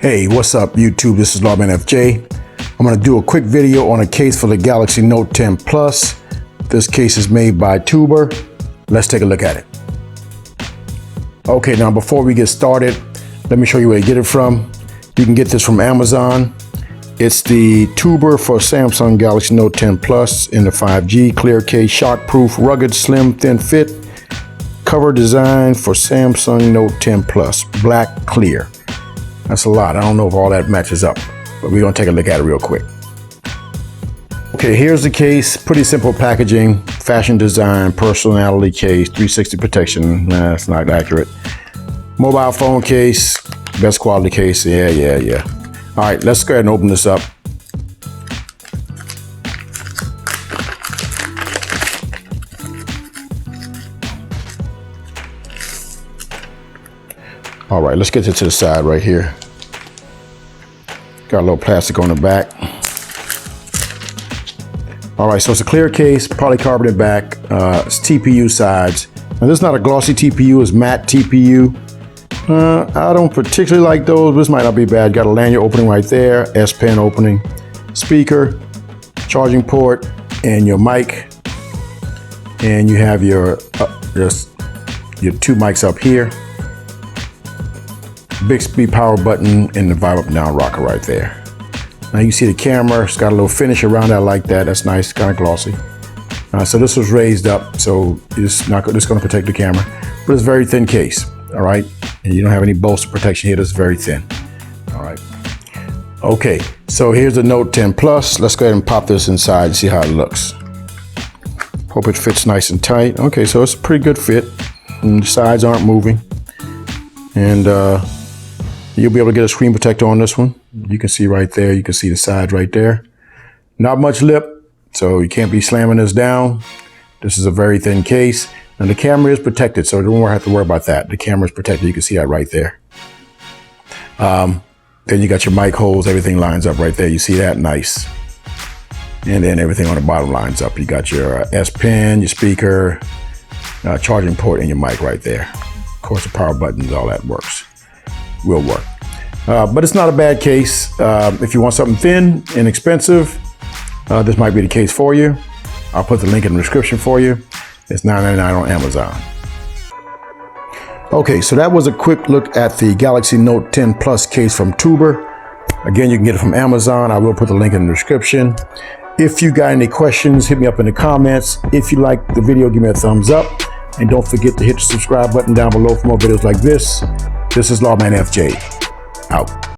Hey, what's up YouTube? This is Lawman FJ. I'm going to do a quick video on a case for the Galaxy Note 10 Plus. This case is made by TOUBER. Let's take a look at it. Okay, now before we get started, let me show you where to get it from. You can get this from Amazon. It's the TOUBER for Samsung Galaxy Note 10 Plus in the 5G, clear case, shockproof, rugged, slim, thin fit. Cover design for Samsung Note 10 Plus, black, clear. That's a lot. I don't know if all that matches up, but we're gonna take a look at it real quick. Okay, here's the case. Pretty simple packaging, fashion design, personality case, 360 protection. Nah, that's not accurate. Mobile phone case, best quality case. Yeah. All right, let's go ahead and open this up. All right, let's get it to the side right here. Got a little plastic on the back. All right, so it's a clear case, polycarbonate back, it's TPU sides. Now this is not a glossy TPU, it's matte TPU. I don't particularly like those, this might not be bad. Got a lanyard opening right there, S Pen opening, speaker, charging port, and your mic. And you have your two mics up here. Bixby power button and the vibe up and down rocker right there. Now you see the camera, it's got a little finish around that like that. That's nice, kind of glossy. So this was raised up, so it's going to protect the camera, but it's a very thin case, all right? And you don't have any bolster protection here, it's very thin, all right? Okay, so here's the Note 10 Plus. Let's go ahead and pop this inside and see how it looks. Hope it fits nice and tight. Okay, so it's a pretty good fit, and the sides aren't moving. And you'll be able to get a screen protector on this one. You can see right there, you can see the sides right there. Not much lip, so you can't be slamming this down. This is a very thin case. And the camera is protected, so don't have to worry about that. The camera is protected, you can see that right there. Then you got your mic holes, everything lines up right there. You see that, nice. And then everything on the bottom lines up. You got your S Pen, your speaker, charging port, and your mic right there. Of course, the power buttons, all that will work. But it's not a bad case. If you want something thin, inexpensive, this might be the case for you. I'll put the link in the description for you. It's $9.99 on Amazon. Okay, so that was a quick look at the Galaxy Note 10 Plus case from TOUBER. Again, you can get it from Amazon. I will put the link in the description. If you got any questions, hit me up in the comments. If you like the video, give me a thumbs up. And don't forget to hit the subscribe button down below for more videos like this. This is Lawman FJ, out.